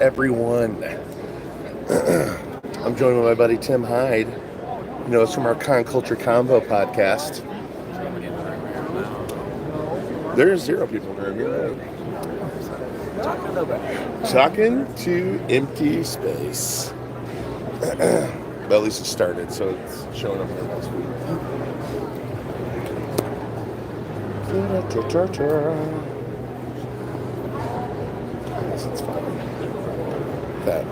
everyone. I'm joined with my buddy Tim Hyde. You know, it's from our Con Culture Convo podcast. There's 0 people in the room, you're right. Talking to empty space. But at least it started, so it's showing up there next week. Yes, it's fine. That.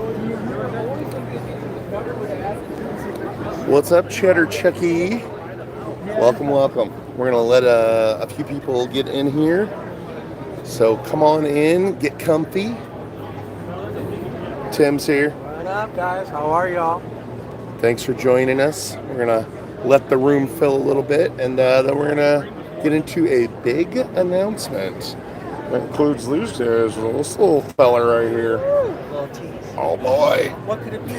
What's up, Cheddar Chucky? Welcome. We're gonna let a few people get in here. So come on in, get comfy. Tim's here. What up, guys? How are y'all? Thanks for joining us. We're gonna let the room fill a little bit, and then we're gonna get into a big announcement. That includes these guys, this little fella right here. Little tease. Oh boy. What could it be?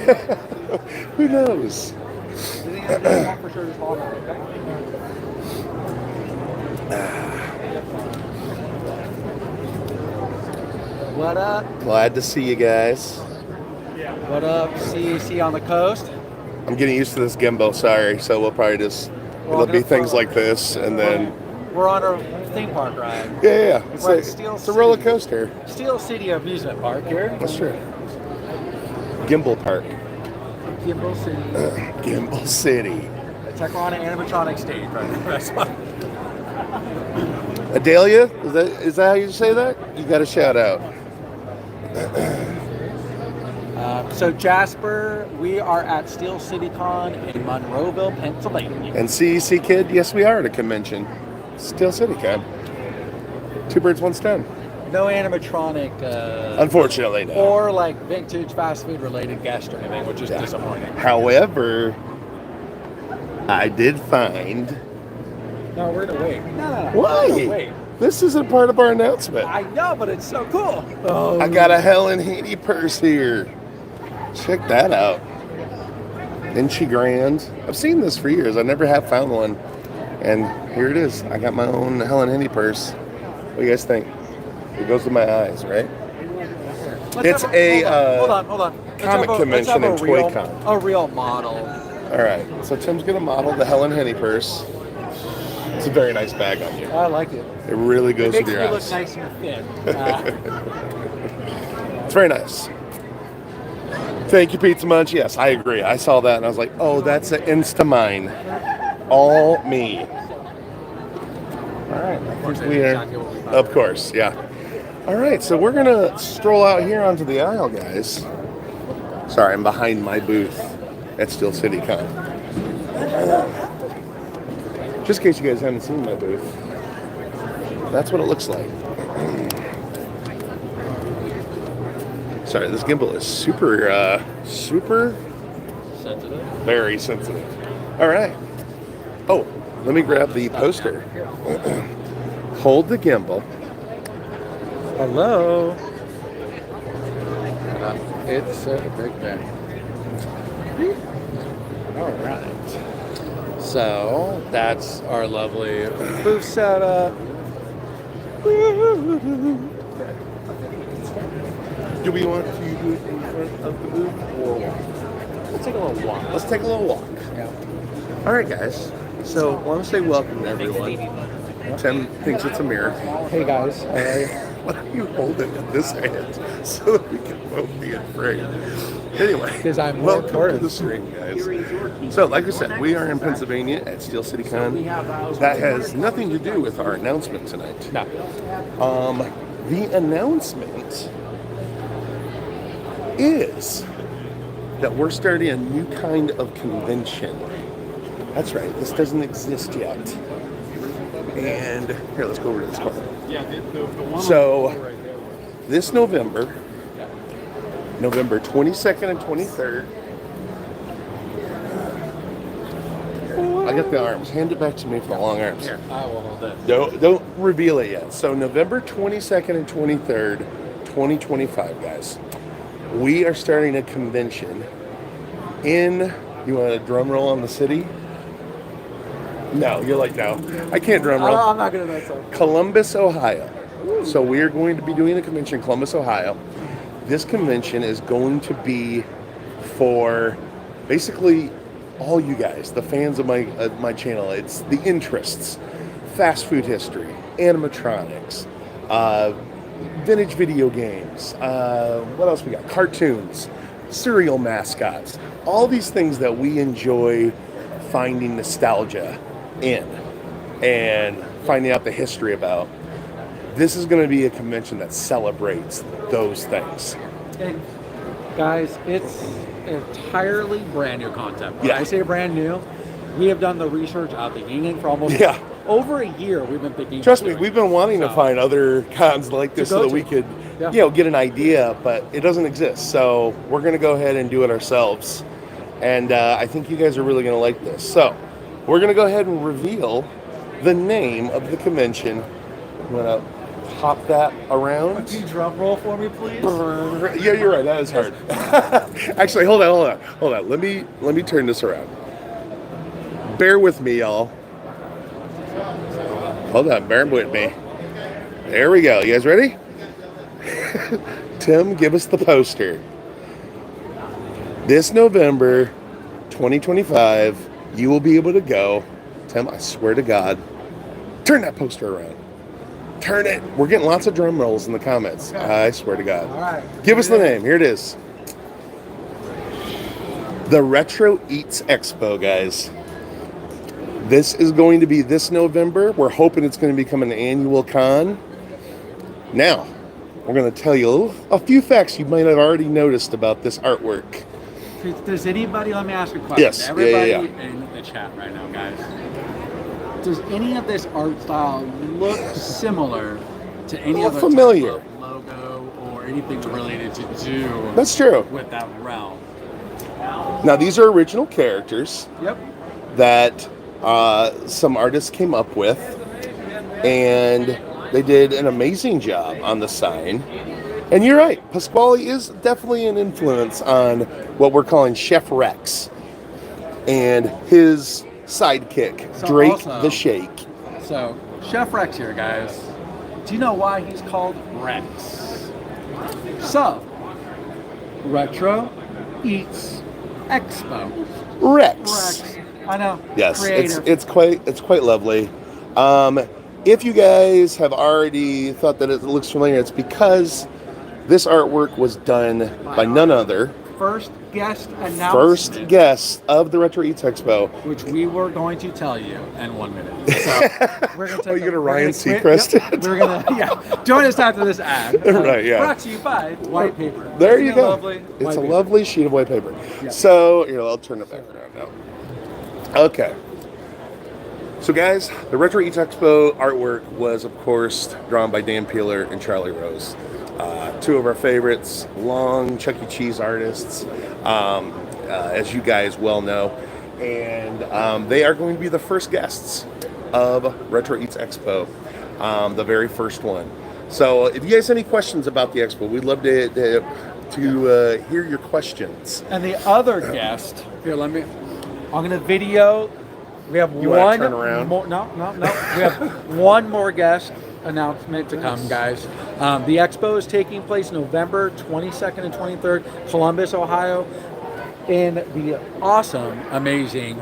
Who knows? For sure this fall now, okay? What up? Glad to see you guys. What up? See you on the coast. I'm getting used to this gimbal, sorry. So we'll probably it'll be things like this, and then we're on a theme park ride. Yeah. It's a roller coaster. Steel City Amusement Park here. That's true. Gimbal Park. Gimbal City. Gimbal City. Check on an animatronic stage right now. Adelia, is that how you say that? You got a shout out. So Jasper, we are at Steel City Con in Monroeville, Pennsylvania. And CEC Kid, yes, we are at a convention. Steel City Con. 2 birds, 1 stone. No animatronic. Unfortunately, no. Or like vintage fast food related guest or anything, which is disappointing. However, I did find. No, we're gonna wait. No. Why? Wait. This isn't part of our announcement. I know, but it's so cool. Oh. I got a Helen Haney purse here. Check that out. Isn't she grand? I've seen this for years. I never have found one. And here it is. I got my own Helen Haney purse. What do you guys think? It goes with my eyes, right? Hold on. Comic convention and toy con. A real model. All right. So Tim's going to model the Helen Haney purse. It's a very nice bag on you. I like it. It really goes with your eyes. It makes me look nice and thin. It's very nice. Thank you, Pizza Munch. Yes, I agree. I saw that and I was like, oh, that's an Insta-mine. All me. All right. I think we are. Of course, yeah. All right, so we're going to stroll out here onto the aisle, guys. Sorry, I'm behind my booth at Steel City Con. Just in case you guys haven't seen my booth. That's what it looks like. Sorry, this gimbal is super Sensitive. very sensitive. All right. Oh, let me grab the poster. Hold the gimbal. Hello. It's a big bag. All right. So that's our lovely booth setup. Do we want to do it in front of the booth or walk? Let's take a little walk. Let's take a little walk. Yeah. All right, guys. So I want to say welcome to everyone. Tim thinks it's a mirror. Hey guys. Why don't you hold it in this hand so that we can both be in frame? Anyway, because I'm more welcome to the stream, guys. So, like I said, we are in Pennsylvania at Steel City Con. That has nothing to do with our announcement tonight. No. The announcement is that we're starting a new kind of convention. That's right, this doesn't exist yet. And here, let's go over to this corner. So, this November 22nd and 23rd, I got the arms. Hand it back to me for the long arms. Here, I will hold it. Don't reveal it yet. So, November 22nd and 23rd, 2025, guys. We are starting a convention in, you want a drum roll on the city? No, you're like, no. I can't drum roll. I'm not going to mess up. Columbus, Ohio. So we are going to be doing a convention in Columbus, Ohio. this convention is going to be for basically all you guys, the fans of my channel. It's the interests, fast food history, animatronics, vintage video games, what else we got? Cartoons, cereal mascots, all these things that we enjoy finding nostalgia in and finding out the history about. This is going to be a convention that celebrates those things. And guys, it's entirely brand new concept. When Yeah. I say brand new, we have done the research at the beginning for almost over a year. We've been thinking. Trust me, we've been wanting to find other cons like this so that we could, get an idea, but it doesn't exist. So we're going to go ahead and do it ourselves. And I think you guys are really going to like this. So we're going to go ahead and reveal the name of the convention. I'm going to pop that around. Can you drum roll for me, please? Yeah, you're right. That is hard. Actually, hold on. Let me turn this around. Bear with me, y'all. Hold on, bear with me. There we go. You guys ready? Tim, give us the poster. This November 2025, you will be able to go. Tim, I swear to God, turn that poster around. Turn it. We're getting lots of drum rolls in the comments. Okay. I swear to God. All right. Give us the name. Here it is. The Retro Eats Expo, guys. This is going to be this November. We're hoping it's going to become an annual con. Now, we're going to tell you a few facts you might have already noticed about this artwork. Does anybody, let me ask a question. Yes. Everybody in the chat right now, guys. Does any of this art style look similar to any other familiar type of logo or anything related to do That's true. with that realm? Now, these are original characters. Yep. That some artists came up with, and they did an amazing job on the sign. And you're right, Pasquale is definitely an influence on what we're calling Chef Rex and his sidekick, Drake also, the Shake. So, Chef Rex here, guys. Do you know why he's called Rex? So, Retro Eats Expo. Rex. I know. Yes, Creative. it's quite lovely. If you guys have already thought that it looks familiar, it's because this artwork was done by none other. First guest announcement. First guest of the Retro Eats Expo. Which we were going to tell you in 1 minute. So we're going to you're going to Ryan Seacrest it? We're going to, join us after this ad. Right, yeah. Brought to you by white paper. There you go. Lovely? It's a lovely sheet of white paper. Yep. So, I'll turn it back around now. Okay. So, guys, the Retro Eats Expo artwork was, of course, drawn by Dan Peeler and Charlie Rose. Two of our favorites, long Chuck E. Cheese artists, as you guys well know. And they are going to be the first guests of Retro Eats Expo, the very first one. So if you guys have any questions about the expo, we'd love to hear your questions. And the other guest, here, I'm going to video. We have you one turn around? more. No. We have one more guest announcement to come, guys. The expo is taking place November 22nd and 23rd, Columbus, Ohio, in the awesome, amazing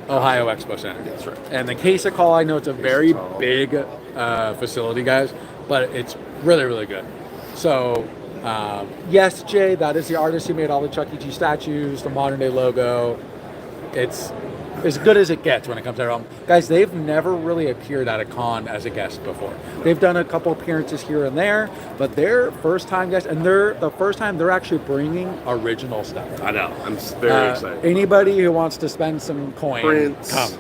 Ohio Expo Center. That's right. And in case of call, I know it's a very big facility, guys, but it's really, really good. So, yes, Jay, that is the artist who made all the Chuck E. Cheese statues, the modern day logo. It's as good as it gets when it comes to realm. Guys, they've never really appeared at a con as a guest before. They've done a couple appearances here and there, but they're first time guests, and they're the first time they're actually bringing original stuff. I know. I'm very excited. Anybody who wants to spend some coin, Prints, come.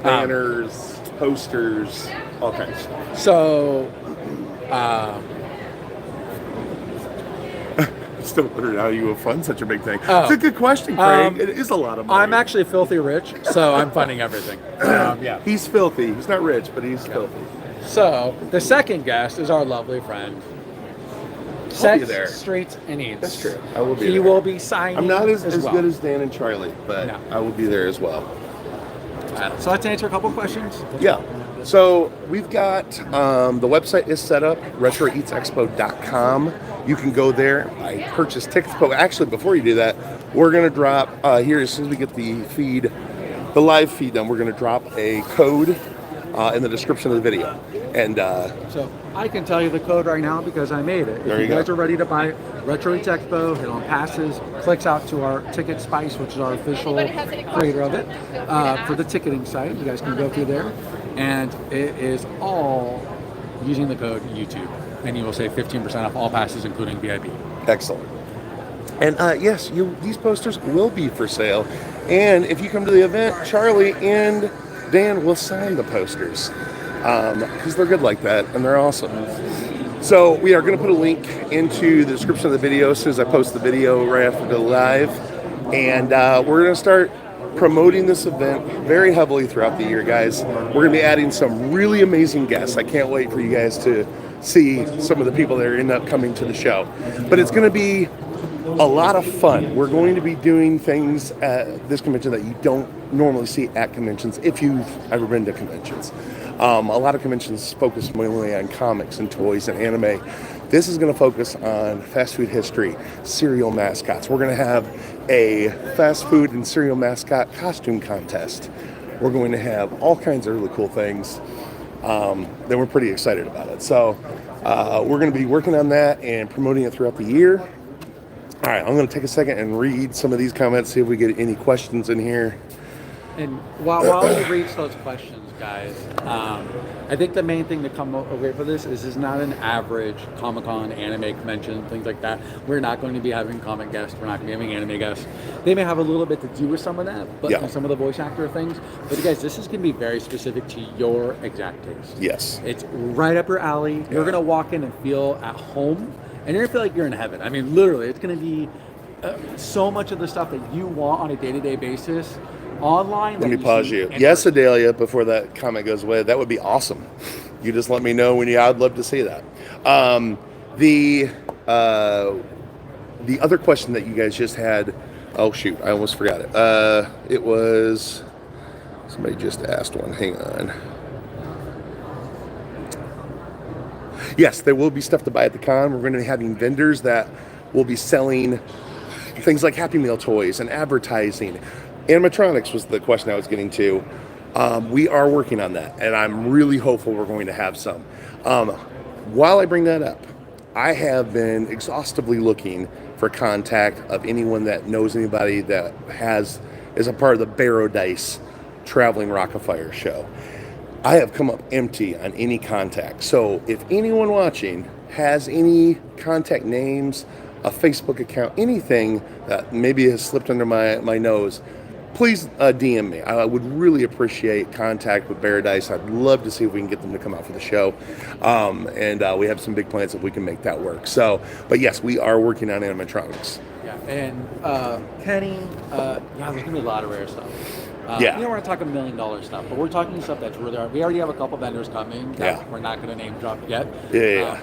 Banners, posters, all kinds of stuff. So, Still wondering how you would fund such a big thing. It's a good question, Craig. It is a lot of money. I'm actually filthy rich, so I'm funding everything. Yeah. He's filthy. He's not rich, but he's filthy. So, the second guest is our lovely friend. I'll be there. Streets and Eats. That's true. I will be He there. will be signing. I'm not as well. good as Dan and Charlie, but No. I will be there as well. So let's answer a couple questions. Yeah. So we've got the website is set up, retroeatsexpo.com. You can go there. I purchased tickets, but actually, before you do that, we're gonna drop here as soon as we get the live feed done. We're gonna drop a code in the description of the video, and so I can tell you the code right now because I made it. If you guys are ready to buy Retro Eats Expo, hit on passes, clicks out to our Ticket Spice, which is our official creator of it, for the ticketing site. You guys can go through there, and it is all using the code YouTube, and you will save 15% off all passes, including VIP. Excellent. And yes, these posters will be for sale, and if you come to the event, Charlie and Dan will sign the posters because they're good like that and they're awesome. So we are going to put a link into the description of the video as soon as I post the video right after the live, and we're going to start promoting this event very heavily throughout the year, guys. We're going to be adding some really amazing guests. I can't wait for you guys to see some of the people that are end up coming to the show, but it's going to be a lot of fun. We're going to be doing things at this convention that you don't normally see at conventions if you've ever been to conventions. A lot of conventions focus mainly on comics and toys and anime. This is going to focus on fast food history, cereal mascots. We're going to have a fast food and cereal mascot costume contest. We're going to have all kinds of really cool things that we're pretty excited about it. So we're going to be working on that and promoting it throughout the year. All right, I'm going to take a second and read some of these comments, see if we get any questions in here. And while we read those questions, guys, I think the main thing to come away for this is not an average Comic-Con, anime convention, things like that. We're not going to be having comic guests. We're not going to be having anime guests. They may have a little bit to do with some of that, but some of the voice actor things. But guys, this is going to be very specific to your exact taste. Yes. It's right up your alley. You're going to walk in and feel at home, and you're going to feel like you're in heaven. I mean, literally, it's going to be so much of the stuff that you want on a day-to-day basis. Online. Let me pause you. Yes, Adelia, before that comment goes away, that would be awesome. You just let me know when I'd love to see that. The other question that you guys just had, oh shoot, I almost forgot it. It was, somebody just asked one, hang on. Yes, there will be stuff to buy at the con. We're going to be having vendors that will be selling things like Happy Meal toys and advertising. Animatronics was the question I was getting to. We are working on that, and I'm really hopeful we're going to have some. While I bring that up, I have been exhaustively looking for contact of anyone that knows anybody that is a part of the Barrow Dice Traveling Rock-afire show. I have come up empty on any contact. So if anyone watching has any contact names, a Facebook account, anything that maybe has slipped under my nose, please DM me. I would really appreciate contact with Paradise. I'd love to see if we can get them to come out for the show. And we have some big plans if we can make that work. So, but yes, we are working on animatronics. Yeah, and Kenny, there's going to be a lot of rare stuff. We're not talking $1 million stuff, but we're talking stuff that's really hard. We already have a couple vendors coming that we're not going to name drop yet.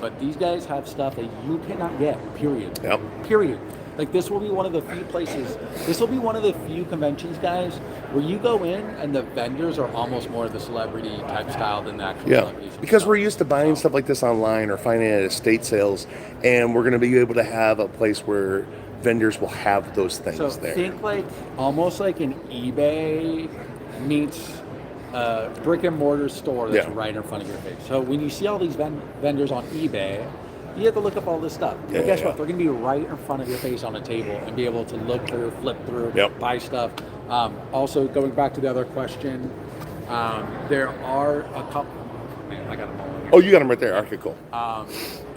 But these guys have stuff that you cannot get, period. Yep. Period. Like, this will be one of the few places, this will be one of the few conventions, guys, where you go in and the vendors are almost more of the celebrity type style than the actual celebrities. Because we're used to buying stuff like this online or finding it at estate sales, and we're going to be able to have a place where vendors will have those things there. Think like, almost like an eBay meets a brick and mortar store that's right in front of your face. So when you see all these vendors on eBay, you have to look up all this stuff. But guess what? They're going to be right in front of your face on a table and be able to look through, flip through, buy stuff. Also, going back to the other question, there are a couple. Man, I got them all. Oh, you got them right there. Okay, cool.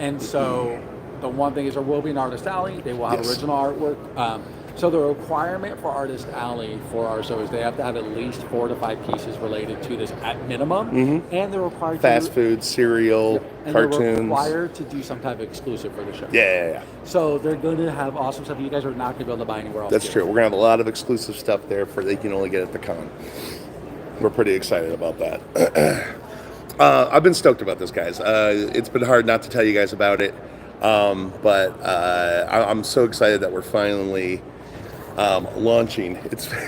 And so the one thing is there will be an artist alley. They will have original artwork. So the requirement for Artist Alley for our show is they have to have at least 4 to 5 pieces related to this at minimum, and they're required fast food, cereal, and cartoons. They're required to do some type of exclusive for the show. Yeah. So they're going to have awesome stuff you guys are not going to be able to buy anywhere else. That's true. We're going to have a lot of exclusive stuff there that you can only get at the con. We're pretty excited about that. I've been stoked about this, guys. It's been hard not to tell you guys about it, but I'm so excited that we're finally launching.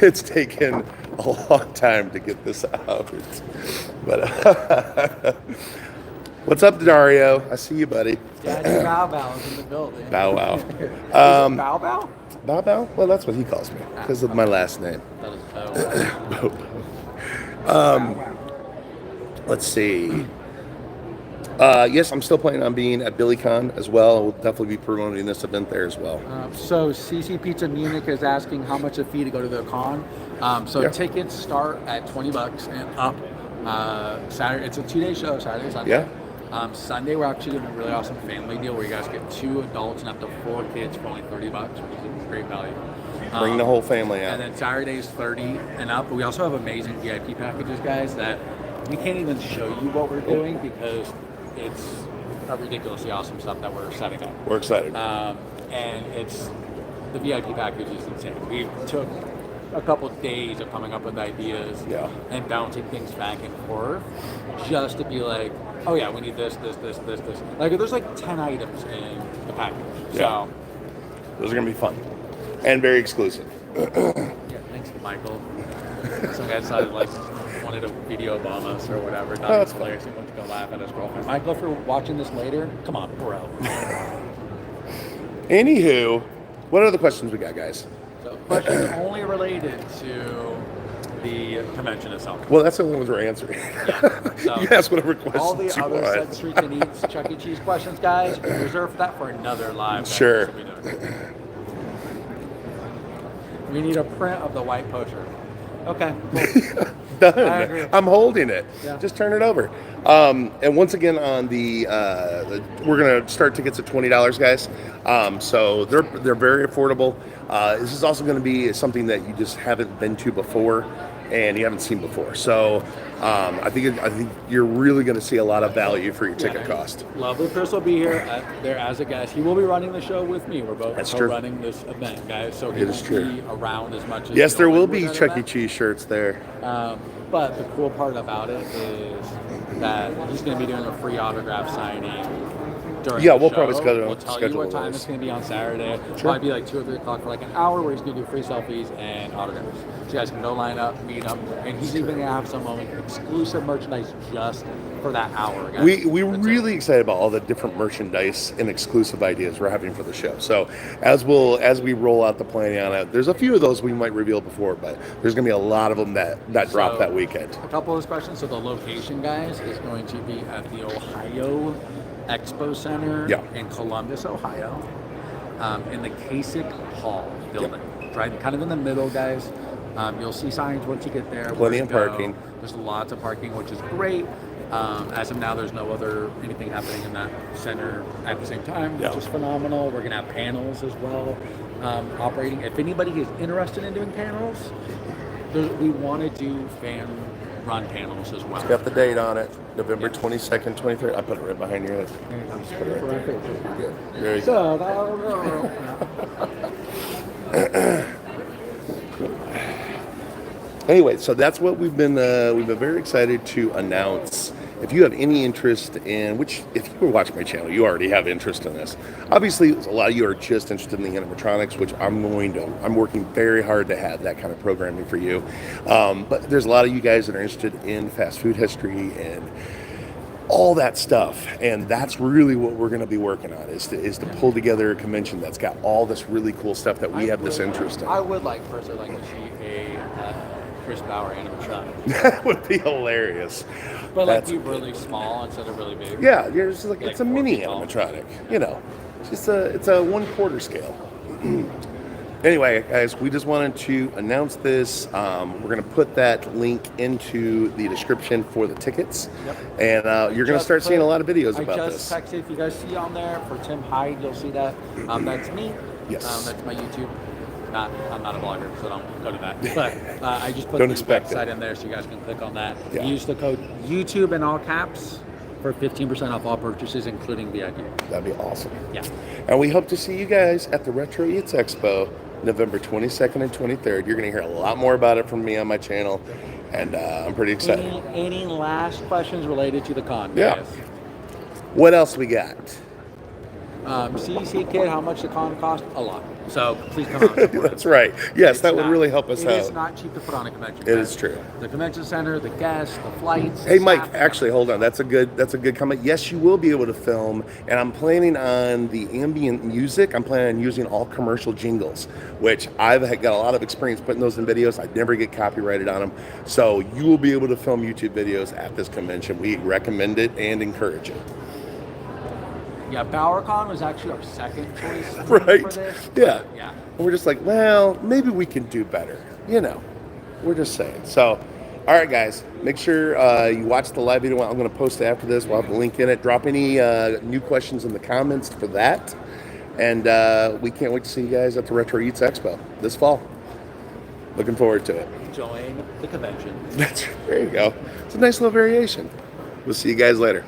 It's taken a long time to get this out, but What's up, Dario? I see you, buddy. Daddy Bow Bow is in the building. Bow wow. Is it Bow Bow? Bow Bow? Well, that's what he calls me because of my last name. That is Bow Wow. Let's see. Yes, I'm still planning on being at BillyCon as well. We'll definitely be promoting this event there as well. So CC Pizza Munich is asking how much a fee to go to the con. Tickets start at $20 and up. Saturday, it's a 2-day show, Saturday, Sunday. Yeah. Sunday, we're actually doing a really awesome family deal where you guys get 2 adults and up to 4 kids for only $30, which is a great value. Bring the whole family out. And then Saturday's 30 and up. But we also have amazing VIP packages, guys, that we can't even show you what we're doing because it's a ridiculously awesome stuff that we're setting up. We're excited. And it's the VIP package is insane. We took a couple of days of coming up with ideas and bouncing things back and forth just to be like, oh yeah, we need this. Like there's like 10 items in the package. Yeah. So those are gonna be fun and very exclusive. Thanks to Michael. Some guy decided wanted to video bomb us or whatever. Thought it was hilarious. He went to go laugh at his girlfriend. Michael, if you're watching this later, come on, bro. Anywho, what other questions we got, guys? So questions only related to the convention itself. Well, that's the only ones we're answering. So you ask whatever questions all the you other want. Set Streets and Eats Chuck E. Cheese questions, guys, reserve that for another live. Sure. We need a print of the white poster. Okay. Cool. Done. I'm holding it. Yeah. Just turn it over. And once again, on we're gonna start tickets at $20, guys. So they're very affordable. This is also going to be something that you just haven't been to before and you haven't seen before. So I think you're really going to see a lot of value for your ticket cost. Lovely Chris will be here there as a guest. He will be running the show with me. We're both running this event, guys. So he will be around as much as yes, there will be Chuck E. Cheese shirts there. But the cool part about it is that he's going to be doing a free autograph signing. We'll probably schedule. We'll tell you what time it's going to be on Saturday. Probably be like 2 or 3 o'clock for like an hour, where he's going to do free selfies and autographs. So you guys can go line up, meet him, and he's even going to have some exclusive merchandise just for that hour. Guys. We're really excited about all the different merchandise and exclusive ideas we're having for the show. So as we roll out the planning on it, there's a few of those we might reveal before, but there's going to be a lot of them that drop that weekend. A couple of those questions. So the location, guys, is going to be at the Ohio Expo Center in Columbus, Ohio, in the Kasich Hall building, right kind of in the middle, guys. You'll see signs once you get there. Plenty of parking. There's lots of parking, which is great. As of now, there's no anything happening in that center at the same time, which is phenomenal. We're gonna have panels as well operating. If anybody is interested in doing panels, we want to do fan-run panels as well. It's got the date on it. November 22nd, 23rd. I put it right behind your head. Just put it right there. There you go. Anyway, so that's what we've been very excited to announce. If you have any interest in, which if you were watching my channel, you already have interest in this. Obviously, a lot of you are just interested in the animatronics, which I'm working very hard to have that kind of programming for you. But there's a lot of you guys that are interested in fast food history and all that stuff, and that's really what we're going to be working on is to pull together a convention that's got all this really cool stuff that we have this interest in. I would personally like to see a Chris Bauer animatronic. That would be hilarious. But that's really small instead of really big. Yeah, it's a mini animatronic. It's a 1/4 scale. Anyway, guys, we just wanted to announce this. We're going to put that link into the description for the tickets. And you're going to start seeing a lot of videos about this. I just texted, if you guys see on there, for Tim Hyde, you'll see that. That's me. Yes. That's my YouTube. I'm not a blogger, so don't go to that. But I just put the website in there so you guys can click on that. Yeah. Use the code YouTube in all caps for 15% off all purchases, including VIP. That'd be awesome. Yeah. And we hope to see you guys at the Retro Eats Expo, November 22nd and 23rd. You're going to hear a lot more about it from me on my channel, and I'm pretty excited. Any last questions related to the con? Yeah. Guys? What else we got? CEC kid, how much the con cost? A lot. So please come out and support That's us. right. Yes, It's that would not- really help us It is out. not cheap to put on a convention. It is true. The convention center, the guests, the flights. Hey the Mike, staff, actually hold on. That's a good comment. Yes, you will be able to film, and I'm planning on the ambient music. I'm planning on using all commercial jingles, which I've got a lot of experience putting those in videos. I never get copyrighted on them. So you will be able to film YouTube videos at this convention. We recommend it and encourage it. Yeah, BowerCon was actually our second choice Right. for this. Yeah. Yeah. And we're just like, well, maybe we can do better. You know, we're just saying. So, all right, guys, make sure you watch the live video. I'm going to post it after this. We'll have the link in it. Drop any new questions in the comments for that. And we can't wait to see you guys at the Retro Eats Expo this fall. Looking forward to it. Join the convention. There you go. It's a nice little variation. We'll see you guys later.